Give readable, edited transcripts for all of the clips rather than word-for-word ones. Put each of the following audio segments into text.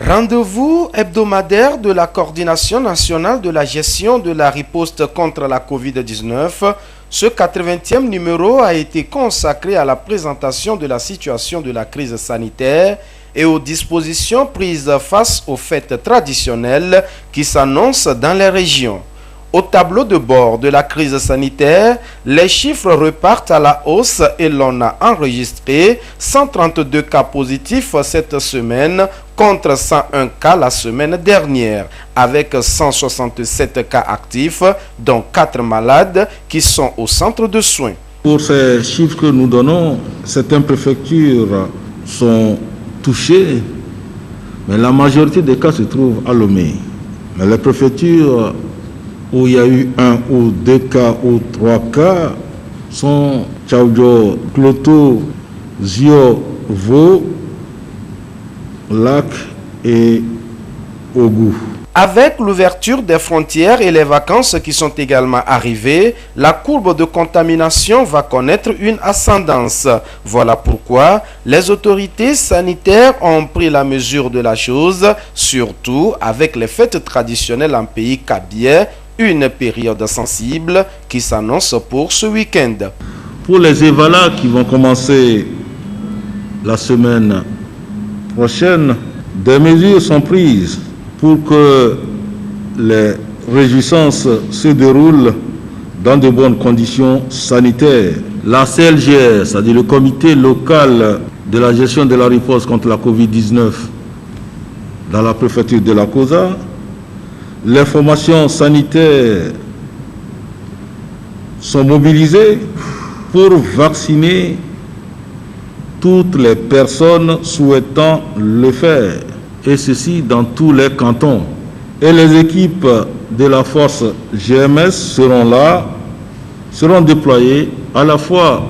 Rendez-vous hebdomadaire de la Coordination nationale de la gestion de la riposte contre la Covid-19. Ce 80e numéro a été consacré à la présentation de la situation de la crise sanitaire et aux dispositions prises face aux fêtes traditionnelles qui s'annoncent dans les régions. Au tableau de bord de la crise sanitaire, les chiffres repartent à la hausse et l'on a enregistré 132 cas positifs cette semaine contre 101 cas la semaine dernière, avec 167 cas actifs, dont 4 malades qui sont au centre de soins. Pour ces chiffres que nous donnons, certaines préfectures sont touchées, mais la majorité des cas se trouvent à Lomé. Mais les préfectures où il y a eu 1 ou 2 cas ou 3 cas sont Tchaoudjo, Kloto, Zio, Vo, Lac et Ogou. Avec l'ouverture des frontières et les vacances qui sont également arrivées, la courbe de contamination va connaître une ascendance. Voilà pourquoi les autorités sanitaires ont pris la mesure de la chose, surtout avec les fêtes traditionnelles en pays kabien, une période sensible qui s'annonce pour ce week-end. Pour les évalas qui vont commencer la semaine prochaine, des mesures sont prises pour que les réjouissances se déroulent dans de bonnes conditions sanitaires. La CLGR, c'est-à-dire le comité local de la gestion de la riposte contre la Covid-19 dans la préfecture de la Kosa, les formations sanitaires sont mobilisées pour vacciner toutes les personnes souhaitant le faire, et ceci dans tous les cantons. Et les équipes de la force GMS seront déployées à la fois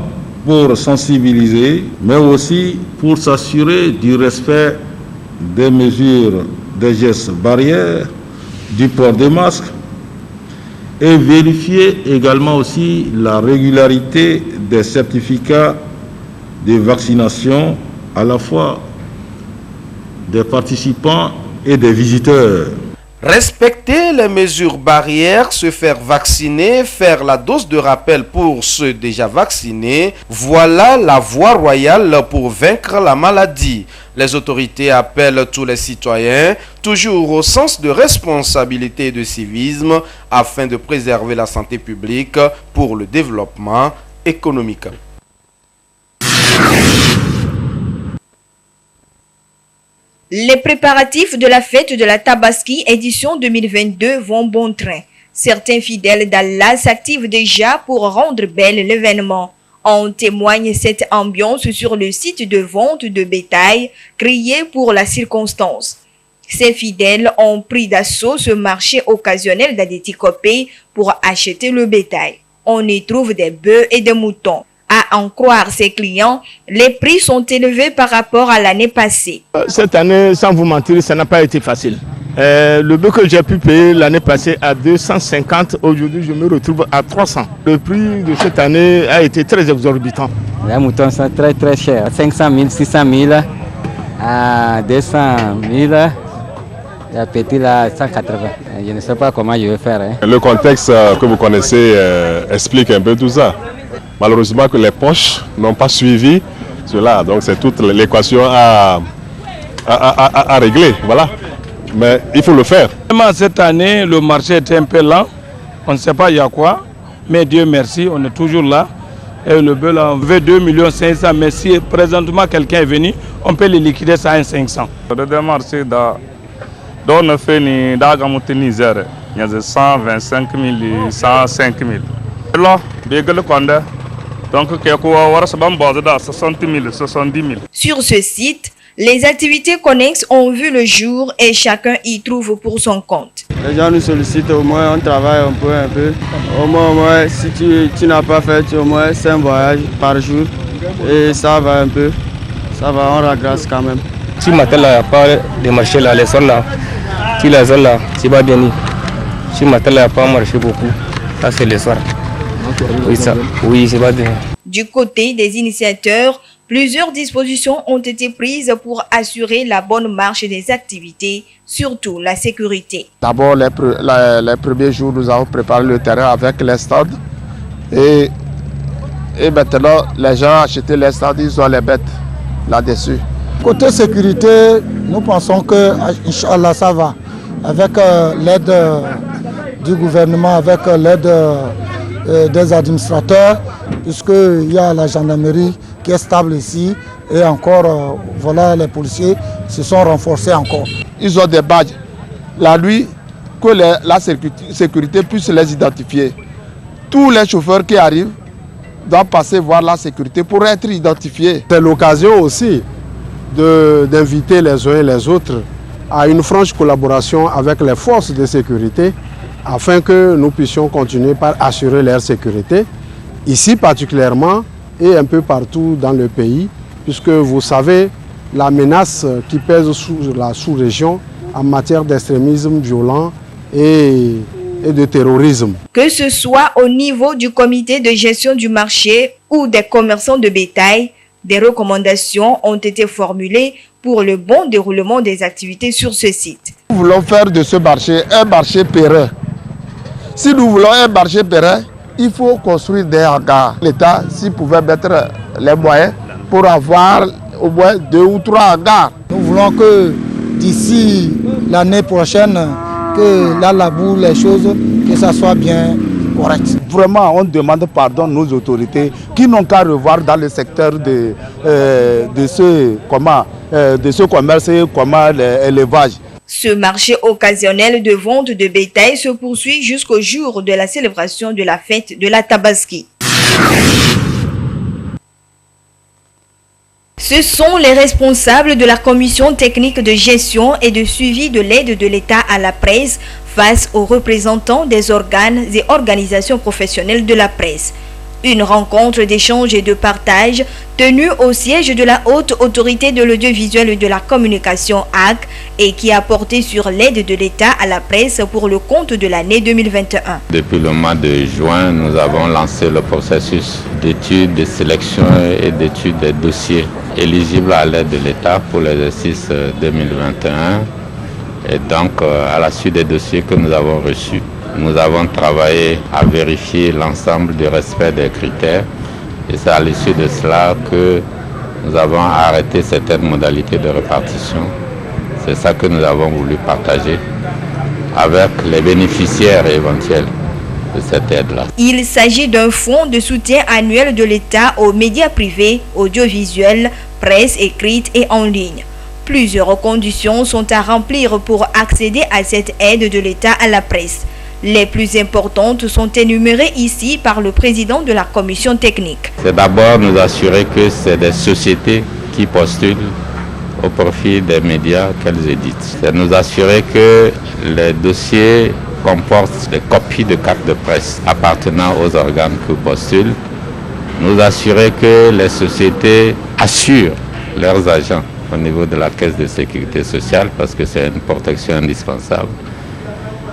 pour sensibiliser, mais aussi pour s'assurer du respect des mesures, des gestes barrières, du port des masques, et vérifier également aussi la régularité des certificats de vaccination à la fois des participants et des visiteurs. Respecter les mesures barrières, se faire vacciner, faire la dose de rappel pour ceux déjà vaccinés, voilà la voie royale pour vaincre la maladie. Les autorités appellent tous les citoyens, toujours au sens de responsabilité et de civisme, afin de préserver la santé publique pour le développement économique. Les préparatifs de la fête de la Tabaski édition 2022 vont bon train. Certains fidèles d'Allah s'activent déjà pour rendre belle l'événement. En témoigne cette ambiance sur le site de vente de bétail créé pour la circonstance. Ces fidèles ont pris d'assaut ce marché occasionnel d'Adétikopé pour acheter le bétail. On y trouve des bœufs et des moutons. À en croire ses clients, les prix sont élevés par rapport à l'année passée. Cette année, sans vous mentir, ça n'a pas été facile. Le bœuf que j'ai pu payer l'année passée à 250, aujourd'hui je me retrouve à 300. Le prix de cette année a été très exorbitant. Les moutons sont très très chers, 500 000, 600 000, à 200 000, et petit là 180. Je ne sais pas comment je vais faire. Le contexte que vous connaissez explique un peu tout ça. Malheureusement que les poches n'ont pas suivi cela, donc c'est toute l'équation à régler, voilà. Mais il faut le faire. Cette année, le marché était un peu lent, on ne sait pas il y a quoi, mais Dieu merci, on est toujours là. Et le bœuf là, on veut 2 500 000, mais si présentement quelqu'un est venu, on peut le liquider ça à 500. Le marché dont on fait ni Niger, il y a 125 000, 105 000. Là, donc, 60 000, 70 000. Sur ce site, les activités connexes ont vu le jour et chacun y trouve pour son compte. Les gens nous sollicitent, au moins on travaille un peu. Au moins si tu n'as pas fait au moins 5 voyages par jour et ça va un peu. Ça va, on rend grâce quand même. Si matin là, il n'y a pas de marché là, les zones là, si la zone là, c'est pas bien. Si matin là, il n'y a pas marché beaucoup, ça c'est le soir. Oui, c'est pas bien. Du côté des initiateurs, Plusieurs dispositions ont été prises pour assurer la bonne marche des activités, surtout la sécurité. D'abord, les premiers jours, nous avons préparé le terrain avec les stands. Et maintenant, les gens ont acheté les stands, ils ont les bêtes là-dessus. Côté sécurité, nous pensons que, Inch'Allah, ça va. Avec l'aide du gouvernement, avec l'aide des administrateurs, puisqu'il y a la gendarmerie qui est stable ici, et encore, voilà, les policiers se sont renforcés encore. Ils ont des badges. La nuit, que la sécurité puisse les identifier. Tous les chauffeurs qui arrivent doivent passer voir la sécurité pour être identifiés. C'est l'occasion aussi d'inviter les uns et les autres à une franche collaboration avec les forces de sécurité afin que nous puissions continuer par assurer leur sécurité, ici particulièrement et un peu partout dans le pays, puisque vous savez la menace qui pèse sur la sous-région en matière d'extrémisme violent et de terrorisme. Que ce soit au niveau du comité de gestion du marché ou des commerçants de bétail, des recommandations ont été formulées pour le bon déroulement des activités sur ce site. Nous voulons faire de ce marché un marché pérenne. Si nous voulons un marché pérenne, il faut construire des hangars. L'État, s'il pouvait mettre les moyens pour avoir au moins 2 ou 3 hangars. Nous voulons que d'ici l'année prochaine, que la labour, les choses, que ça soit bien correct. Vraiment, on demande pardon à nos autorités qui n'ont qu'à revoir dans le secteur de ce commerce et l'élevage. Ce marché occasionnel de vente de bétail se poursuit jusqu'au jour de la célébration de la fête de la Tabaski. Ce sont les responsables de la commission technique de gestion et de suivi de l'aide de l'État à la presse face aux représentants des organes et organisations professionnelles de la presse. Une rencontre d'échange et de partage tenue au siège de la Haute Autorité de l'Audiovisuel et de la Communication HAC et qui a porté sur l'aide de l'État à la presse pour le compte de l'année 2021. Depuis le mois de juin, nous avons lancé le processus d'étude, de sélection et d'étude des dossiers éligibles à l'aide de l'État pour l'exercice 2021. Et donc, à la suite des dossiers que nous avons reçus, nous avons travaillé à vérifier l'ensemble du respect des critères et c'est à l'issue de cela que nous avons arrêté certaines modalités de répartition. C'est ça que nous avons voulu partager avec les bénéficiaires éventuels de cette aide-là. Il s'agit d'un fonds de soutien annuel de l'État aux médias privés, audiovisuels, presse écrite et en ligne. Plusieurs conditions sont à remplir pour accéder à cette aide de l'État à la presse. Les plus importantes sont énumérées ici par le président de la commission technique. C'est d'abord nous assurer que c'est des sociétés qui postulent au profit des médias qu'elles éditent. C'est nous assurer que les dossiers comportent des copies de cartes de presse appartenant aux organes qui postulent. Nous assurer que les sociétés assurent leurs agents au niveau de la caisse de sécurité sociale parce que c'est une protection indispensable.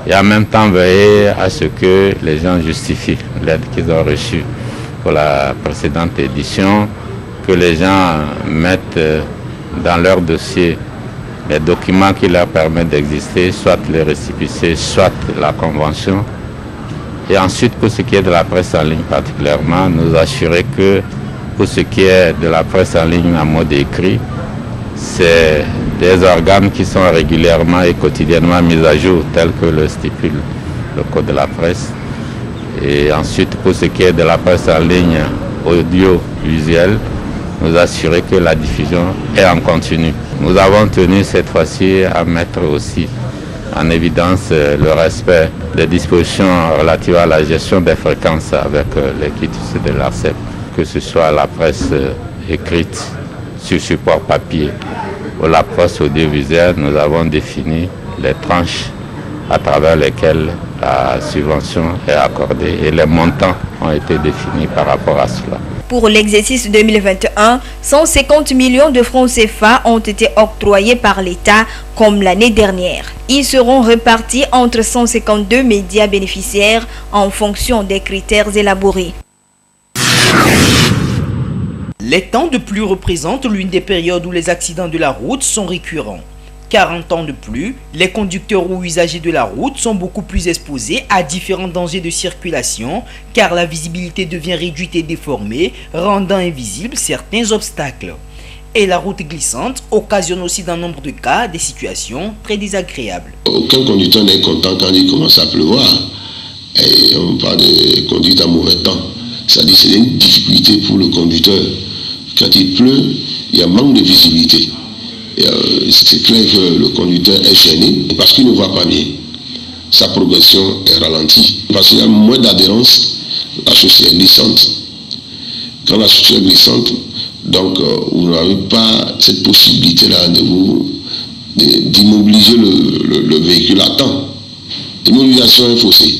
Et en même temps veiller à ce que les gens justifient l'aide qu'ils ont reçue pour la précédente édition, que les gens mettent dans leur dossier les documents qui leur permettent d'exister, soit les récépissés, soit la convention. Et ensuite, pour ce qui est de la presse en ligne particulièrement, nous assurer que pour ce qui est de la presse en ligne en mode écrit, c'est des organes qui sont régulièrement et quotidiennement mis à jour, tels que le stipule le code de la presse. Et ensuite, pour ce qui est de la presse en ligne audiovisuelle, nous assurer que la diffusion est en continu. Nous avons tenu cette fois-ci à mettre aussi en évidence le respect des dispositions relatives à la gestion des fréquences avec les quitus de l'ARCEP, que ce soit la presse écrite sur support papier ou la presse audiovisuelle. Nous avons défini les tranches à travers lesquelles la subvention est accordée et les montants ont été définis par rapport à cela. Pour l'exercice 2021, 150 millions de francs CFA ont été octroyés par l'État comme l'année dernière. Ils seront répartis entre 152 médias bénéficiaires en fonction des critères élaborés. Les temps de pluie représentent l'une des périodes où les accidents de la route sont récurrents. Car en temps de pluie, les conducteurs ou usagers de la route sont beaucoup plus exposés à différents dangers de circulation car la visibilité devient réduite et déformée, rendant invisibles certains obstacles. Et la route glissante occasionne aussi dans nombre de cas des situations très désagréables. Aucun conducteur n'est content quand il commence à pleuvoir. Et on parle de conduite à mauvais temps. C'est-à-dire que c'est une difficulté pour le conducteur. Quand il pleut, il y a manque de visibilité. C'est clair que le conducteur est gêné parce qu'il ne voit pas bien. Sa progression est ralentie. Parce qu'il y a moins d'adhérence, la chaussée est glissante. Quand la chaussée est glissante, donc vous n'avez pas cette possibilité-là d'immobiliser le véhicule à temps. L'immobilisation est faussée.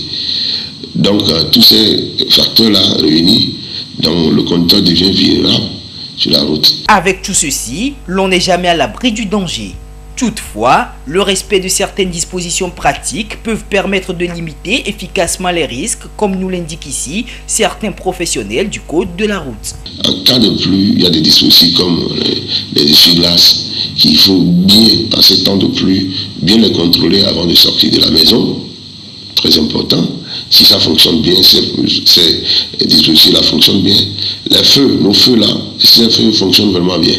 Donc tous ces facteurs-là réunis, donc le conducteur devient vulnérable sur la route. Avec tout ceci, l'on n'est jamais à l'abri du danger. Toutefois, le respect de certaines dispositions pratiques peuvent permettre de limiter efficacement les risques, comme nous l'indiquent ici certains professionnels du code de la route. En cas de pluie, il y a des dispositifs comme les essuie-glaces qu'il faut bien, en ces temps de pluie, bien les contrôler avant de sortir de la maison. Très important. Si ça fonctionne bien, ces dispositifs-là fonctionnent bien. Les feux, nos feux-là, ces feux fonctionnent vraiment bien.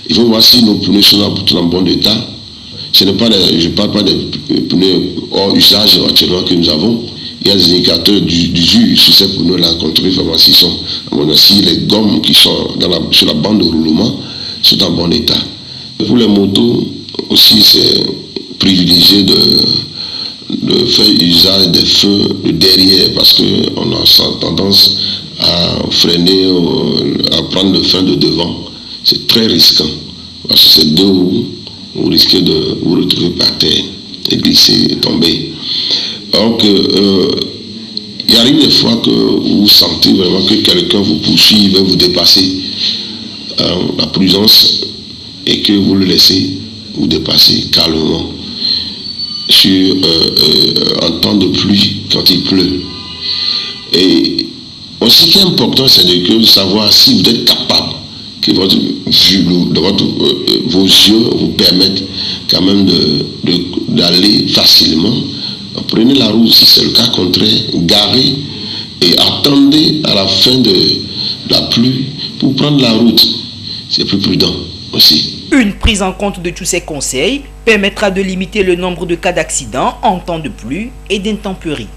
Il faut voir si nos pneus sont en bon état. Je ne parle pas des pneus hors usage actuellement que nous avons. Il y a des indicateurs d'usure sur ces pneus-là, contrôlés vraiment s'ils sont. Si les gommes qui sont sur la bande de roulement sont en bon état. Pour les motos aussi, c'est privilégié de faire usage des feux de derrière parce qu'on a tendance à freiner, à prendre le frein de devant. C'est très risquant parce que c'est deux roues, vous risquez de vous retrouver par terre et glisser et tomber. Donc, il arrive des fois que vous sentez vraiment que quelqu'un vous poursuit, veut vous dépasser. La prudence est que vous le laissez vous dépasser calmement. En temps de pluie, quand il pleut. Et aussi, ce qui est important, c'est de savoir si vous êtes capable, que vos yeux vous permettent quand même d'aller facilement. Prenez la route, si c'est le cas contraire, garez et attendez à la fin de la pluie pour prendre la route. C'est plus prudent aussi. Une prise en compte de tous ces conseils permettra de limiter le nombre de cas d'accidents en temps de pluie et d'intempéries.